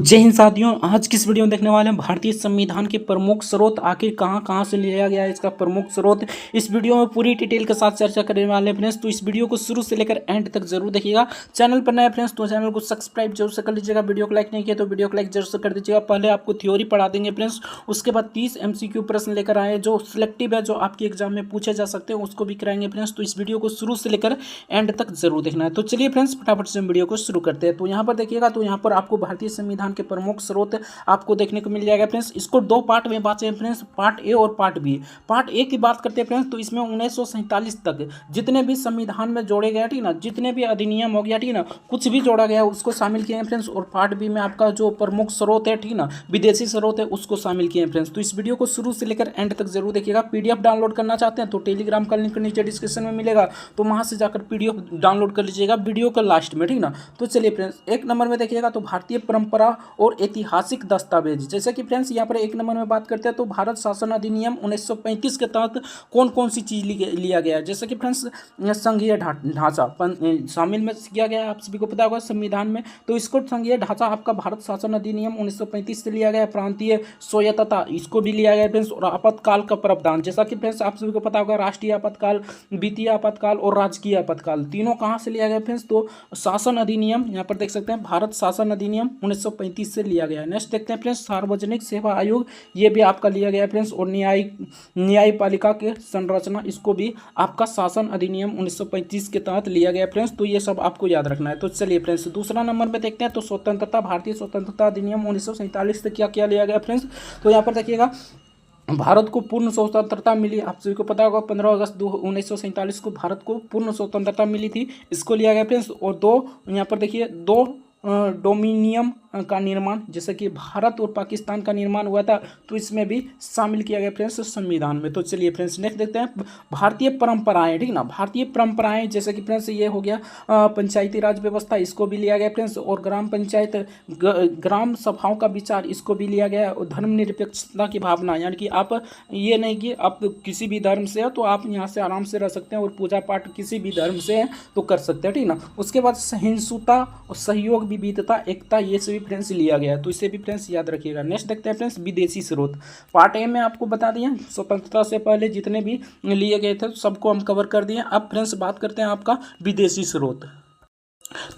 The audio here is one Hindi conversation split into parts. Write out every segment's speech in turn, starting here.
जय हिंद साथियों। आज किस वीडियो में देखने वाले हैं भारतीय संविधान के प्रमुख स्रोत आखिर कहां कहां से लिया गया है, इसका प्रमुख स्रोत इस वीडियो में पूरी डिटेल के साथ चर्चा करने वाले हैं फ्रेंड्स। तो इस वीडियो को शुरू से लेकर एंड तक जरूर देखिएगा। चैनल पर नए फ्रेंड्स तो चैनल को सब्सक्राइब जरूर से कर लीजिएगा। वीडियो को लाइक नहीं किया तो वीडियो को लाइक जरूर से कर दीजिएगा। पहले आपको थ्योरी पढ़ा देंगे फ्रेंड्स, उसके बाद 30 MCQ प्रश्न लेकर आए जो सिलेक्टिव है, जो आपके एग्जाम में पूछे जा सकते हैं, उसको भी कराएंगे फ्रेंड्स। तो इस वीडियो को शुरू से लेकर एंड तक जरूर देखना है। तो चलिए फ्रेंड्स फटाफट से वीडियो को शुरू करते हैं। तो यहाँ पर देखिएगा, तो यहाँ पर आपको भारतीय संविधान के प्रमुख स्रोत आपको देखने को मिल जाएगा फ्रेंड्स। इसको दो पार्ट में बांटे हैं फ्रेंड्स, पार्ट ए और पार्ट बी। पार्ट ए की बात करते हैं फ्रेंड्स, तो इसमें 1947 तक जितने भी संविधान में जोड़े गए, ठीक ना, जितने भी अधिनियम हो गया, ठीक ना, कुछ भी जोड़ा गया उसको शामिल किए हैं फ्रेंड्स। और पार्ट बी में आपका जो प्रमुख स्रोत है, ठीक ना, विदेशी स्रोत है, उसको शामिल किए हैं फ्रेंड्स। तो इस वीडियो को शुरू से लेकर एंड तक जरूर देखिएगा। PDF डाउनलोड करना चाहते हैं तो टेलीग्राम का लिंक नीचे डिस्क्रिप्शन में मिलेगा, तो वहां से जाकर PDF डाउनलोड कर लीजिएगा वीडियो का लास्ट में, ठीक ना। तो चलिए फ्रेंड्स, एक नंबर में देखिएगा तो भारतीय परंपरा और ऐतिहासिक दस्तावेज। जैसे कि फ्रेंड्स यहाँ पर एक नंबर में बात करते हैं तो भारत शासन अधिनियम 1935 के तहत कौन कौन सी चीज लिया गया है। जैसे कि फ्रेंड्स संघीय ढांचा शामिल में किया गया है, आप सभी को पता होगा संविधान में। तो इसको संघीय ढांचा आपका भारत शासन अधिनियम 1935 से लिया गया है। प्रांतीय स्वायत्तता इसको भी लिया गया है फ्रेंड्स। और आपातकाल का प्रावधान, जैसा कि फ्रेंड्स आप सभी को पता होगा, राष्ट्रीय आपातकाल, वित्तीय आपातकाल और राजकीय आपातकाल तीनों कहाँ से लिया गया फ्रेंड्स। तो शासन अधिनियम यहाँ पर देख सकते हैं, भारत शासन अधिनियम 1935 से लिया गया है। नेक्स्ट देखते हैं फ्रेंड्स, सार्वजनिक सेवा आयोग, ये भी आपका लिया गया है फ्रेंड्स। और न्यायपालिका के संरचना, इसको भी आपका शासन अधिनियम 1935 के तहत लिया गया फ्रेंड्स। तो ये सब आपको याद रखना है। तो चलिए फ्रेंड्स दूसरा नंबर पे देखते हैं, तो स्वतंत्रता, भारतीय स्वतंत्रता अधिनियम 1947 से क्या क्या लिया गया फ्रेंड्स। तो यहाँ पर देखिएगा, भारत को पूर्ण स्वतंत्रता मिली, आप सभी को पता होगा 15 अगस्त 1947 को भारत को पूर्ण स्वतंत्रता मिली थी, इसको लिया गया फ्रेंड्स। और दो यहाँ पर देखिए, दो डोमिनियम का निर्माण, जैसे कि भारत और पाकिस्तान का निर्माण हुआ था, तो इसमें भी शामिल किया गया फ्रेंड्स संविधान में। तो चलिए फ्रेंड्स नेक्स्ट देखते हैं, भारतीय परंपराएं, ठीक ना, भारतीय परंपराएं, जैसे कि फ्रेंड्स ये हो गया पंचायती राज व्यवस्था, इसको भी लिया गया फ्रेंड्स। और ग्राम पंचायत, ग्राम सभाओं का विचार, इसको भी लिया गया। और धर्मनिरपेक्षता की भावना, यानी कि आप ये नहीं कि आप किसी भी धर्म से हो तो आप यहाँ से आराम से रह सकते हैं, और पूजा पाठ किसी भी धर्म से है तो कर सकते हैं, ठीक ना। उसके बाद सहिष्णुता और सहयोग, विविधता, एकता, ये सभी फ्रेंड्स लिया गया है, तो इसे भी फ्रेंड्स याद रखिएगा। नेक्स्ट देखते हैं फ्रेंड्स, विदेशी स्रोत। पार्ट ए में आपको बता दिया स्वतंत्रता से पहले जितने भी लिए गए थे सबको हम कवर कर दिए। अब फ्रेंड्स बात करते हैं आपका विदेशी स्रोत।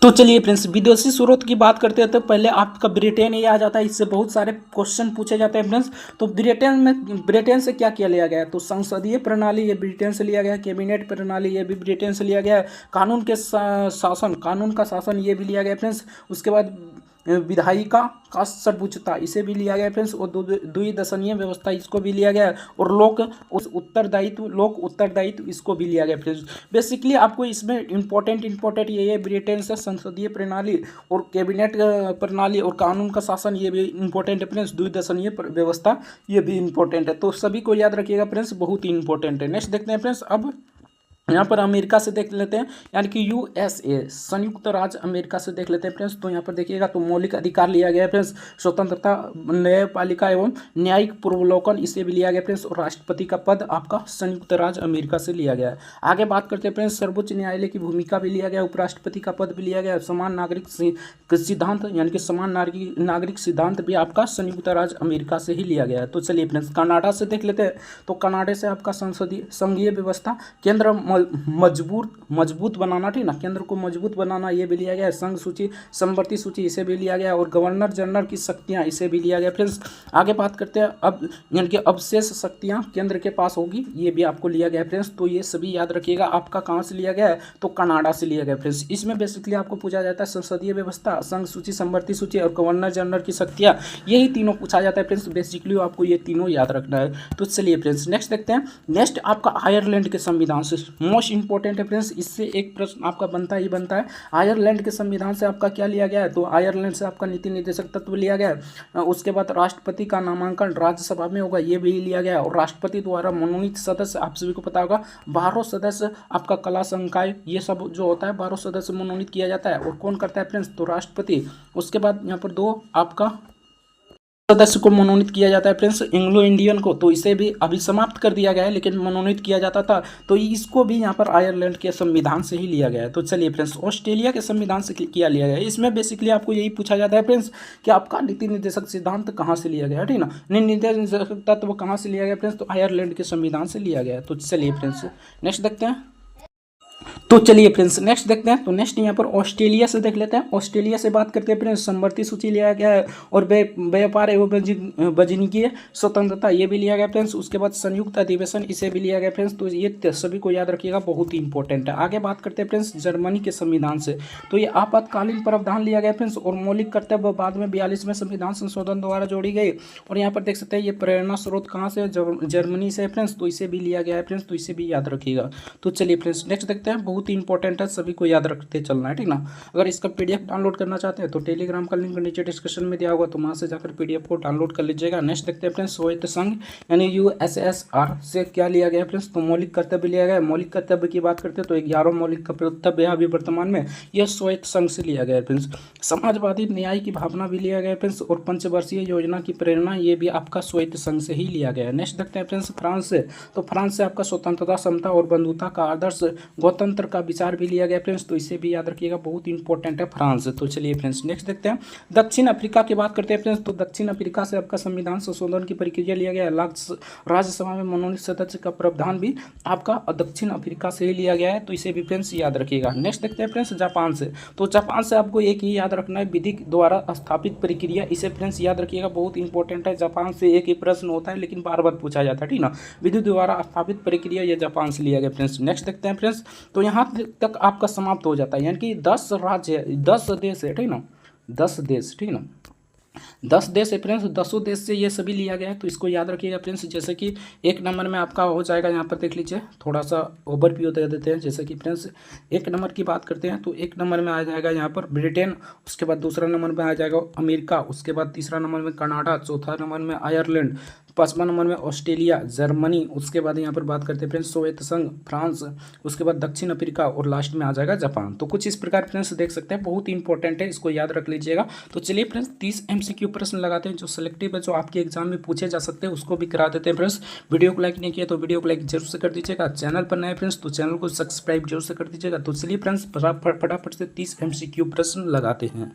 तो चलिए फ्रेंड्स विदेशी स्रोत की बात करते हैं, तो पहले आपका ब्रिटेन ये आ जाता है, इससे बहुत सारे क्वेश्चन पूछे जाते हैं फ्रेंड्स। तो ब्रिटेन से क्या किया लिया गया है, तो संसदीय प्रणाली ये ब्रिटेन से लिया गया है, कैबिनेट प्रणाली ये भी ब्रिटेन से लिया गया है, कानून का शासन ये भी लिया गया है फ्रेंड्स। उसके बाद विधायिका का सर्वोच्चता, इसे भी लिया गया फ्रेंड्स। और द्विदशनीय व्यवस्था, इसको भी लिया गया है। और लोक उत्तरदायित्व, इसको भी लिया गया फ्रेंड्स। बेसिकली आपको इसमें इंपॉर्टेंट ये ब्रिटेन से संसदीय प्रणाली और कैबिनेट प्रणाली और कानून का शासन, ये भी इंपॉर्टेंट है फ्रेंड्स। द्विदशनीय व्यवस्था ये भी इंपॉर्टेंट है, तो सभी को याद रखिएगा फ्रेंड्स, बहुत ही इंपॉर्टेंट है। नेक्स्ट देखते हैं फ्रेंड्स, अब यहाँ पर अमेरिका से देख लेते हैं, यानी कि USA, संयुक्त राज्य अमेरिका से देख लेते हैं फ्रेंड्स। तो यहाँ पर देखिएगा, तो मौलिक अधिकार लिया गया है फ्रेंड्स, स्वतंत्रता, न्यायपालिका एवं न्यायिक पूर्वावलोकन, इसे भी लिया गया फ्रेंड्स। और राष्ट्रपति का पद आपका संयुक्त राज्य अमेरिका से लिया गया है। आगे बात करते हैं फ्रेंड्स, सर्वोच्च न्यायालय की भूमिका भी लिया गया, उपराष्ट्रपति का पद भी लिया गया। समान नागरिक सिद्धांत, यानी कि समान नागरिक सिद्धांत भी आपका संयुक्त राज्य अमेरिका से ही लिया गया है। तो चलिए फ्रेंड्स कनाडा से देख लेते हैं, तो कनाडा से आपका संघीय व्यवस्था, केंद्र मजबूत बनाना, ठीक ना, केंद्र को मजबूत बनाना, ये भी लिया गया है। संघ सूची, समवर्ती सूची, इसे भी लिया गया। और गवर्नर जनरल की शक्तियां, इसे भी लिया गया फ्रेंड्स। आगे बात करते हैं, अब यानी कि अब शेष शक्तियां केंद्र के पास होगी, ये भी आपको लिया गया फ्रेंड्स। तो ये सभी याद रखिएगा। आपका कहाँ से लिया गया है, तो कनाडा से लिया गया फ्रेंड्स। इसमें बेसिकली आपको पूछा जाता है संसदीय व्यवस्था, संघ सूची, समवर्ती सूची और गवर्नर जनरल की शक्तियां, यही तीनों पूछा जाता है फ्रेंड्स। बेसिकली आपको ये तीनों याद रखना है। तो चलिए फ्रेंड्स नेक्स्ट देखते हैं। नेक्स्ट आपका आयरलैंड के संविधान से मोस्ट इंपॉर्टेंट है फ्रेंड्स, इससे एक प्रश्न आपका बनता ही बनता है। आयरलैंड के संविधान से आपका क्या लिया गया है, तो आयरलैंड से आपका नीति निर्देशक तत्व लिया गया है। उसके बाद राष्ट्रपति का नामांकन राज्यसभा में होगा, ये भी लिया गया है। और राष्ट्रपति द्वारा मनोनीत सदस्य, आप सभी को पता होगा 12 सदस्य आपका कला संकाय, ये सब जो होता है 12 सदस्य मनोनीत किया जाता है। और कौन करता है फ्रेंड्स, तो राष्ट्रपति। उसके बाद यहाँ पर दो आपका सदस्य को मनोनीत किया जाता है फ्रेंड्स एंग्लो इंडियन को, तो इसे भी अभी समाप्त कर दिया गया है, लेकिन मनोनीत किया जाता था, तो इसको भी यहाँ पर आयरलैंड के संविधान से ही लिया गया है। तो चलिए फ्रेंड्स, ऑस्ट्रेलिया के संविधान से किया लिया गया है। इसमें बेसिकली आपको यही पूछा जाता है फ्रेंड्स कि आपका नीति निर्देशक सिद्धांत कहाँ से लिया गया है, ठीक ना। नीति निर्देशक तत्व कहाँ से लिया गया फ्रेंड्स, तो आयरलैंड के संविधान से लिया गया है। तो चलिए फ्रेंड्स नेक्स्ट देखते हैं। तो चलिए फ्रेंड्स नेक्स्ट देखते हैं। तो नेक्स्ट यहाँ पर ऑस्ट्रेलिया से देख लेते हैं। ऑस्ट्रेलिया से बात करते हैं फ्रेंड्स, समवर्ती सूची लिया गया है और व्यापार एवं वाणिज्य स्वतंत्रता ये भी लिया गया फ्रेंड्स। उसके बाद संयुक्त अधिवेशन इसे भी लिया गया फ्रेंड्स। तो ये सभी को याद रखिएगा, बहुत ही इंपॉर्टेंट है। आगे बात करते हैं फ्रेंड्स जर्मनी के संविधान से। तो ये आपातकालीन प्रावधान लिया गया फ्रेंड्स और मौलिक कर्तव्य बाद में 42वें संविधान संशोधन द्वारा जोड़ी गई। और यहाँ पर देख सकते हैं ये प्रेरणा स्रोत कहाँ से, जर्मनी से फ्रेंड्स। तो इसे भी लिया गया है फ्रेंड्स, तो इसे भी याद रखिएगा। तो चलिए फ्रेंड्स नेक्स्ट देखते हैं, बहुत ही इंपॉर्टेंट है, सभी को याद रखते चलना है, ठीक ना। अगर इसका पीडीएफ डाउनलोड करना चाहते हैं तो टेलीग्राम का लिंक नीचे डिस्क्रिप्शन में दिया होगा, तो वहां से जाकर पीडीएफ को डाउनलोड कर लीजिएगा। नेक्स्ट देखते हैं फ्रेंड्स, सोवियत संघ यानी यूएसएसआर से क्या लिया गया फ्रेंड्स, तो मौलिक कर्तव्य लिया गया। मौलिक कर्तव्य की बात करते हैं तो 11 मौलिक कर्तव्य है अभी वर्तमान में, यह सोवियत संघ से लिया गया फ्रेंड्स। समाजवादी न्याय की भावना भी लिया गया फ्रेंड्स और पंचवर्षीय योजना की प्रेरणा ये भी आपका सोवियत संघ से ही लिया गया है। नेक्स्ट देखते हैं फ्रेंड्स फ्रांस से। तो फ्रांस से आपका स्वतंत्रता, समता और बंधुता का आदर्श गणतंत्र का विचार भी लिया गया फ्रेंड्स। तो इसे भी याद रखिएगा, बहुत इंपॉर्टेंट है फ्रांस। तो चलिए फ्रेंड्स नेक्स्ट देखते हैं, दक्षिण अफ्रीका की बात करते हैं फ्रेंड्स। तो दक्षिण अफ्रीका से आपका संविधान संशोधन की प्रक्रिया लिया गया है। राज्यसभा में मनोनीत सदस्य का प्रावधान भी आपका दक्षिण अफ्रीका से ही लिया गया है। तो इसे भी फ्रेंड्स याद रखिएगा। नेक्स्ट देखते हैं फ्रेंड्स जापान से। तो जापान से आपको एक ही याद रखना है, विधि द्वारा स्थापित प्रक्रिया, इसे फ्रेंड्स याद रखिएगा, बहुत इंपॉर्टेंट है। जापान से एक ही प्रश्न होता है लेकिन बार बार पूछा जाता है, ठीक ना। विधि द्वारा स्थापित प्रक्रिया ये जापान से लिया गया फ्रेंड्स। नेक्स्ट देखते हैं फ्रेंड्स, तो यहाँ तक आपका समाप्त हो जाता है, यानी कि 10 राज्य 10 देश है, ठीक ना, 10 देश, ठीक ना, 10 देश है फ्रेंड्स। 10 देश से ये सभी लिया गया है, तो इसको याद रखिएगा फ्रेंड्स। जैसे कि एक नंबर में आपका हो जाएगा, यहाँ पर देख लीजिए, थोड़ा सा ओवरव्यू दे देते हैं। जैसे कि फ्रेंड्स एक नंबर की बात करते हैं तो एक नंबर में आ जाएगा यहाँ पर ब्रिटेन, उसके बाद दूसरा नंबर में आ जाएगा अमेरिका, उसके बाद तीसरा नंबर में कनाडा, चौथा नंबर में आयरलैंड, पाँचवा नंबर में ऑस्ट्रेलिया, जर्मनी, उसके बाद यहाँ पर बात करते हैं फ्रेंड्स सोवियत संघ, फ्रांस, उसके बाद दक्षिण अफ्रीका और लास्ट में आ जाएगा जापान। तो कुछ इस प्रकार फ्रेंड्स देख सकते हैं, बहुत ही इंपॉर्टेंट है, इसको याद रख लीजिएगा। तो चलिए फ्रेंड्स 30 MCQ प्रश्न लगाते हैं जो सिलेक्टिव है, जो आपके एग्जाम में पूछे जा सकते हैं, उसको भी करा देते हैं फ्रेंड्स। वीडियो को लाइक नहीं किया तो वीडियो को लाइक जरूर से कर दीजिएगा। चैनल पर नए फ्रेंड्स तो चैनल को सब्सक्राइब जरूर से कर दीजिएगा। तो चलिए फ्रेंड्स फटाफट से 30 MCQ प्रश्न लगाते हैं।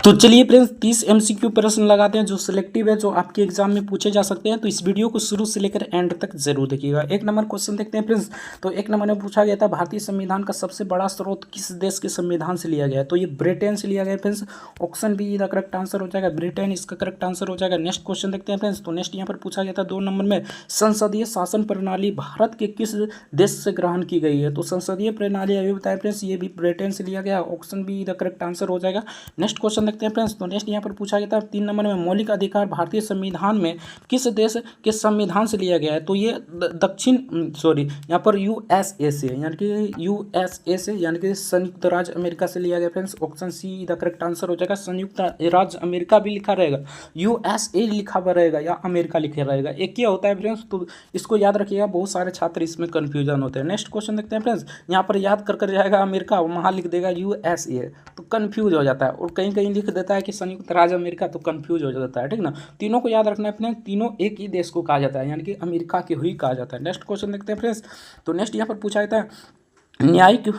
तो चलिए फ्रेंड्स 30 MCQ प्रश्न लगाते हैं जो सिलेक्टिव है, जो आपके एग्जाम में पूछे जा सकते हैं। तो इस वीडियो को शुरू से लेकर एंड तक जरूर देखिएगा। एक नंबर क्वेश्चन देखते हैं फ्रेंड्स। तो एक नंबर में पूछा गया था भारतीय संविधान का सबसे बड़ा स्रोत किस देश के संविधान से लिया गया है, तो ये ब्रिटेन से लिया गया फ्रेंड्स। ऑप्शन बी इसका करेक्ट आंसर हो जाएगा, ब्रिटेन इसका करेक्ट आंसर हो जाएगा। नेक्स्ट क्वेश्चन देखते हैं फ्रेंड्स। तो नेक्स्ट यहाँ पर पूछा गया था 2 नंबर में, संसदीय शासन प्रणाली भारत के किस देश से ग्रहण की गई है, तो संसदीय प्रणाली अभी बताया फ्रेंड्स, ये भी ब्रिटेन से लिया गया। Option be the correct answer हो जाएगा। नेक्स्ट क्वेश्चन देखते हैं फ्रेंड्स। तो नेक्स्ट यहाँ पर पूछा गया था 3 नंबर में, मौलिक अधिकार भारतीय संविधान में किस देश के संविधान से लिया गया है, तो ये यहाँ पर यूएसए से, यानी कि यूएसए से, यानी कि संयुक्त राज्य अमेरिका से लिया गया friends. Option see the correct answer हो जाएगा। संयुक्त राज्य अमेरिका भी लिखा रहेगा, यूएसए लिखा हुआ रहेगा या अमेरिका लिखा रहेगा, एक ही होता है फ्रेंड्स। तो इसको याद रखिएगा, बहुत सारे छात्र इसमें कंफ्यूजन होते हैं। नेक्स्ट क्वेश्चन देखते हैं फ्रेंड्स। यहाँ पर याद कर जाएगा अमेरिका, वहाँ लिख देगा यूएसए, तो कंफ्यूज हो जाता है। और कहीं कहीं लिख देता है कि संयुक्त राज्य अमेरिका, तो कंफ्यूज हो जाता है, ठीक ना। तीनों को याद रखना है फ्रेंड्स, तीनों एक ही देश को कहा जाता है, यानी कि अमेरिका के ही कहा जाता है। नेक्स्ट क्वेश्चन देखते हैं फ्रेंड्स। तो नेक्स्ट यहाँ पर पूछा जाता है न्यायिक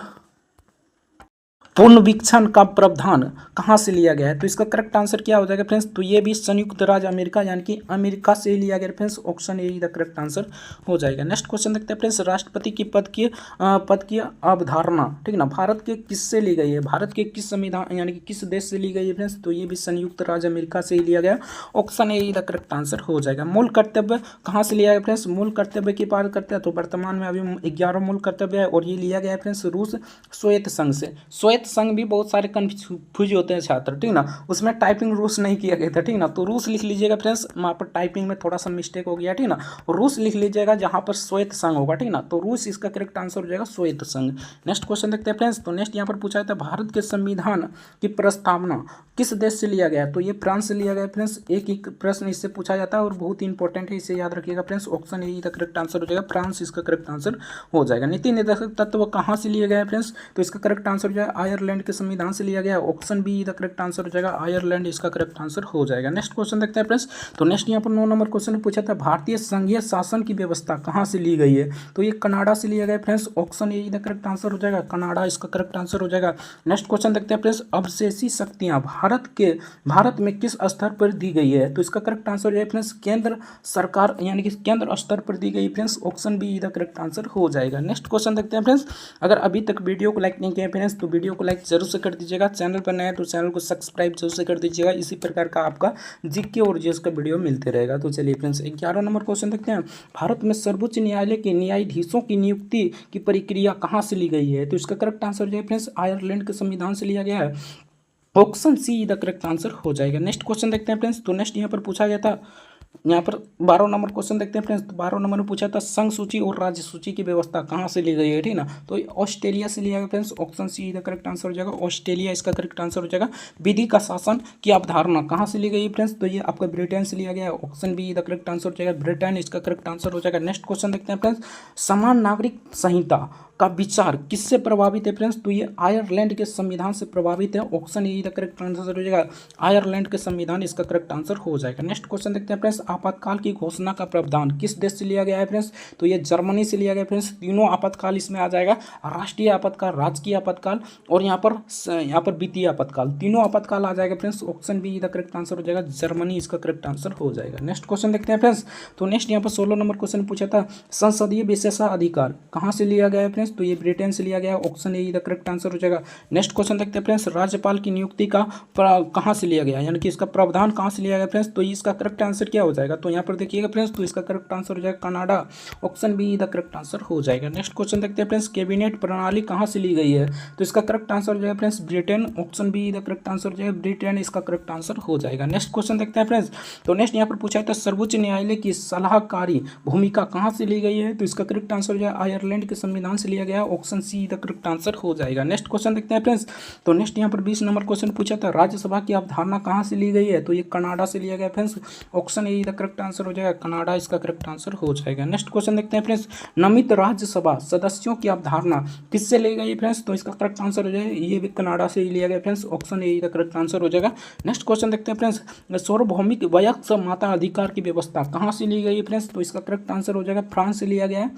पुनरीक्षण का प्रावधान कहाँ से लिया गया है, तो इसका करेक्ट आंसर क्या हो जाएगा फ्रेंड्स, तो ये भी संयुक्त राज्य अमेरिका, यानी कि अमेरिका से ही लिया गया friends. Option A the correct answer हो जाएगा। नेक्स्ट क्वेश्चन देखते हैं फ्रेंड्स। राष्ट्रपति की पद की अवधारणा, ठीक ना, भारत के किससे ली गई है, भारत के किस संविधान यानी कि किस देश से ली गई है फ्रेंड्स, तो ये भी संयुक्त राज्य अमेरिका से ही लिया गया। Option A the correct answer हो जाएगा। मूल कर्तव्य कहाँ से लिया गया फ्रेंड्स, मूल कर्तव्य की बात करते हैं तो वर्तमान में अभी 11 मूल कर्तव्य है और ये लिया गया है फ्रेंड्स रूस सोवियत संघ से। सोवियत संघ भी बहुत सारे कंफ्यूज होते हैं छात्र, ठीक ना, उसमें टाइपिंग रूस नहीं किया गया था, ठीक ना। तो रूस लिख लीजिएगा फ्रेंड्स, वहाँ पर टाइपिंग में थोड़ा सा मिस्टेक हो गया, ठीक ना। रूस लिख लीजिएगा जहाँ पर सोवियत संघ होगा, ठीक ना। तो रूस इसका करेक्ट आंसर हो जाएगा, सोवियत संघ। नेक्स्ट क्वेश्चन देखते हैं फ्रेंड्स। तो नेक्स्ट यहाँ पर पूछा जाता है भारत के संविधान की प्रस्तावना किस देश से लिया गया है, तो ये फ्रांस से लिया गया फ्रेंड्स। एक ही प्रश्न इससे पूछा जाता है और बहुत ही इंपॉर्टेंट है, इसे याद रखिएगा फ्रेंड्स। ऑप्शन ए का करेक्ट आंसर हो जाएगा, फ्रांस इसका करेक्ट आंसर हो जाएगा। नीति निर्देशक तत्व कहाँ से लिए गए हैं फ्रेंड्स, तो इसका करेक्ट आंसर हो जाएगा आयरलैंड के संविधान से लिया गया है। Option be the correct answer हो जाएगा, आयरलैंड इसका करेक्ट आंसर हो जाएगा। नेक्स्ट क्वेश्चन देखते हैं फ्रेंड्स। तो नेक्स्ट यहाँ पर 9 नंबर क्वेश्चन पूछा था, भारतीय संघीय शासन की व्यवस्था कहाँ से ली गई है? तो ये कनाडा से लिया गया friends. Option A the correct answer हो जाएगा, कनाडा इसका करेक्ट आंसर हो जाएगा। नेक्स्ट क्वेश्चन देखते हैं फ्रेंड्स, अवशेषी शक्तियाँ भारत में किस स्तर पर दी गई है? तो इसका करेक्ट आंसर हो जाएगा फ्रेंड्स, केंद्र सरकार यानी कि केंद्र स्तर पर दी गई friends. Option be the correct answer हो जाएगा। नेक्स्ट क्वेश्चन देखते हैं फ्रेंड्स, अगर अभी तक वीडियो को लाइक नहीं किया फ्रेंड्स तो वीडियो को लाइक जरूर से कर दीजिएगा। चैनल पर नया है तो चैनल को सब्सक्राइब जरूर से कर दीजिएगा। इसी प्रकार का आपका जीके और जीएस का वीडियो मिलते रहेगा। तो चलिए फ्रेंड्स 11 नंबर क्वेश्चन देखते हैं, भारत में सर्वोच्च न्यायालय के न्यायाधीशों की नियुक्ति की प्रक्रिया कहाँ से ली गई है? तो इसका करेक्ट आंसर हो जाएगा फ्रेंड्स, आयरलैंड के संविधान से लिया गया है। Option see the correct answer हो जाएगा। नेक्स्ट क्वेश्चन देखते हैं फ्रेंड्स। तो नेक्स्ट यहाँ पर पूछा गया था, यहाँ पर 12 नंबर क्वेश्चन देखते हैं फ्रेंड्स। तो 12 नंबर में पूछा था, संघ सूची और राज्य सूची की व्यवस्था कहाँ से ली गई है? ठीक ना, तो ऑस्ट्रेलिया से लिया गया friends. Option see the correct answer हो जाएगा, ऑस्ट्रेलिया इसका करेक्ट आंसर हो जाएगा। विधि का शासन की अवधारणा कहाँ से ली गई है फ्रेंड्स? तो ये आपका ब्रिटेन से लिया गया है। Option be the correct answer हो जाएगा, ब्रिटेन इसका करेक्ट आंसर हो जाएगा। नेक्स्ट क्वेश्चन देखते हैं फ्रेंड्स, समान नागरिक संहिता का विचार किससे प्रभावित है फ्रेंड्स? तो ये आयरलैंड के संविधान से प्रभावित है। Option A the correct answer हो जाएगा, आयरलैंड के संविधान इसका करेक्ट आंसर हो जाएगा। नेक्स्ट क्वेश्चन देखते हैं फ्रेंड्स, आपातकाल की घोषणा का प्रावधान किस देश से लिया गया है फ्रेंड्स? तो ये जर्मनी से लिया गया फ्रेंड्स। तीनों आपातकाल इसमें आ जाएगा, राष्ट्रीय आपातकाल, राजकीय आपातकाल और यहाँ पर वित्तीय आपातकाल, तीनों आपातकाल आ जाएगा friends. Option be the correct answer हो जाएगा, जर्मनी इसका करेक्ट आंसर हो जाएगा। नेक्स्ट क्वेश्चन देखते हैं फ्रेंड्स। तो नेक्स्ट यहाँ पर 16 नंबर क्वेश्चन पूछा था, संसदीय विशेषाधिकार कहाँ से लिया गया है फ्रेंड्स? तो ये ब्रिटेन से लिया गया। Option A the correct answer हो जाएगा। नेक्स्ट क्वेश्चन देखते हैं फ्रेंड्स, राज्यपाल की नियुक्ति का कहाँ से लिया गया, यानी कि इसका प्रावधान कहाँ से लिया गया फ्रेंड्स? तो इसका करेक्ट आंसर क्या हो जाएगा? तो यहाँ पर देखिएगा फ्रेंड्स, तो इसका करेक्ट आंसर हो जाएगा Canada. Option be the correct answer हो जाएगा। नेक्स्ट क्वेश्चन देखते हैं फ्रेंड्स, कैबिनेट प्रणाली कहाँ से ली गई है? तो इसका करेक्ट आंसर हो जाएगा friends, Britain. Option be the correct answer हो जाएगा, ब्रिटेन इसका करेक्ट आंसर हो जाएगा। नेक्स्ट क्वेश्चन देखते हैं फ्रेंड्स। तो नेक्स्ट यहाँ पर पूछा था, सर्वोच्च न्यायालय की सलाहकारी भूमिका कहाँ से ली गई है? तो इसका करेक्ट आंसर हो जाएगा, आयरलैंड के संविधान से लिया गया। Option see the correct answer हो जाएगा। नेक्स्ट क्वेश्चन देखते हैं फ्रेंड्स। तो नेक्स्ट यहाँ पर 20 नंबर क्वेश्चन पूछा था, राज्यसभा की अवधारणा कहाँ से ली गई है? तो ये कनाडा से लिया गया friends. Option A the correct answer हो जाएगा, कनाडा इसका करेक्ट आंसर हो जाएगा। नेक्स्ट क्वेश्चन देखते हैं फ्रेंड्स, नमित राज्यसभा सदस्यों की अवधारणा किससे ली गई फ्रेंड्स? तो इसका करेक्ट आंसर हो जाएगा, ये भी कनाडा से ही लिया गया friends. Option A the correct answer हो जाएगा। नेक्स्ट क्वेश्चन देखते हैं फ्रेंड्स, सार्वभौमिक वयस्क माता अधिकार की व्यवस्था कहाँ से ली गई है फ्रेंड्स? तो इसका करेक्ट आंसर हो जाएगा, फ्रांस से लिया गया है।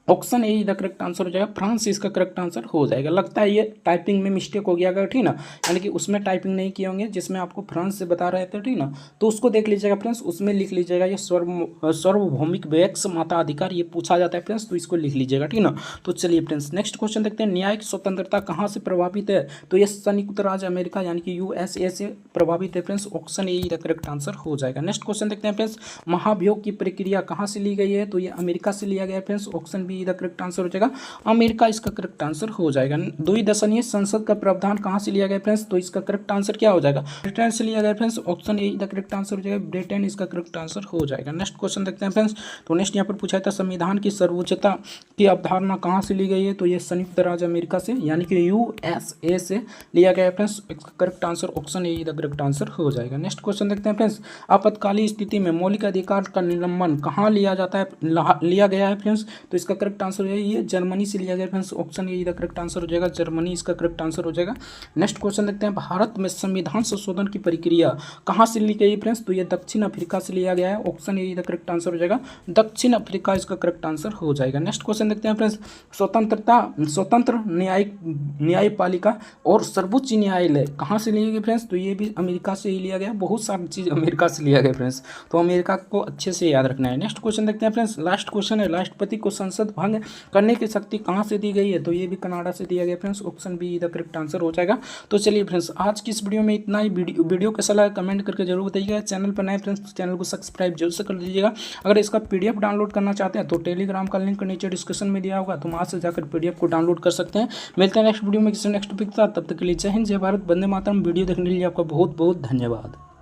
Option A the correct answer हो जाएगा, फ्रांस इसका करेक्ट आंसर हो जाएगा। लगता है ये टाइपिंग में मिस्टेक हो गया अगर, ठीक ना, यानी कि उसमें टाइपिंग नहीं किए होंगे जिसमें आपको फ्रांस से बता रहे थे, ठीक ना, तो उसको देख लीजिएगा फ्रेंड्स, उसमें लिख लीजिएगा ये सार्वभौमिक वयस्क माता अधिकार ये पूछा जाता है फ्रेंड्स, तो इसको लिख लीजिएगा, ठीक ना। तो चलिए फ्रेंड्स नेक्स्ट क्वेश्चन देखते हैं, न्यायिक स्वतंत्रता कहाँ से प्रभावित है? तो ये संयुक्त राज्य अमेरिका यानी कि USA से प्रभावित है friends. Option A the correct answer हो जाएगा। नेक्स्ट क्वेश्चन देखते हैं फ्रेंड्स, महाभियोग की प्रक्रिया कहाँ से ली गई है? तो ये अमेरिका से लिया गया friends. Option be the correct answer जाएगा, अमेरिका इसका करेक्ट आंसर हो जाएगा। द्विदशनीय संसद का प्रावधान कहां से लिया गया फ्रेंड्स? तो इसका करेक्ट आंसर क्या हो जाएगा? ब्रिटेन से लिया गया friends. Option A the correct answer हो जाएगा, ब्रिटेन इसका करेक्ट आंसर हो जाएगा। नेक्स्ट क्वेश्चन देखते हैं फ्रेंड्स। तो नेक्स्ट यहाँ पर पूछा था, संविधान की सर्वोच्चता की अवधारणा कहां से ली गई है? तो ये संयुक्त राज्य अमेरिका से यानी कि USA से लिया गया फ्रेंड्स। इसका correct answer option A the correct answer हो जाएगा। नेक्स्ट क्वेश्चन देखते हैं फ्रेंड्स, आपातकालीन स्थिति में मौलिक अधिकार का निलंबन कहाँ लिया जाता है, लिया गया है फ्रेंड्स? तो इसका करेक्ट आंसर है ये जर्मनी से लिया गया friends. Option A the correct answer हो जाएगा, जर्मनी इसका करेक्ट आंसर हो जाएगा। नेक्स्ट क्वेश्चन देखते हैं, भारत में संविधान संशोधन की प्रक्रिया कहाँ से ली गई फ्रेंड्स? तो ये दक्षिण अफ्रीका से लिया गया है। Option A the correct answer हो जाएगा, दक्षिण अफ्रीका इसका करेक्ट आंसर हो जाएगा। नेक्स्ट क्वेश्चन देखते हैं फ्रेंड्स, स्वतंत्र न्यायपालिका और सर्वोच्च न्यायालय कहाँ से लिए गए फ्रेंड्स? तो ये भी अमेरिका से ही लिया गया, बहुत सारी चीज़ अमेरिका से लिया गया फ्रेंड्स, तो अमेरिका को अच्छे से याद रखना है। नेक्स्ट क्वेश्चन देखते हैं फ्रेंड्स, लास्ट क्वेश्चन है, राष्ट्रपति को संसद भंग करने की शक्ति कहाँ से दी गई है? तो ये भी कनाडा से दिया गया friends. Option be the correct answer हो जाएगा। तो चलिए फ्रेंड्स, आज की इस वीडियो में इतना ही। वीडियो कैसा लगा कमेंट करके जरूर बताइएगा। चैनल पर नए फ्रेंड्स तो चैनल को सब्सक्राइब जरूर से कर दीजिएगा। अगर इसका PDF डाउनलोड करना चाहते हैं तो टेलीग्राम का लिंक नीचे डिस्क्रिप्शन में दिया होगा, तो वहाँ से जाकर PDF को डाउनलोड कर सकते हैं। मिलते हैं नेक्स्ट वीडियो में किसी नेक्स्ट टॉपिक के साथ, तब तक के लिए जय हिंद, जय भारत, वंदे मातरम। वीडियो देखने के लिए आपका बहुत बहुत धन्यवाद।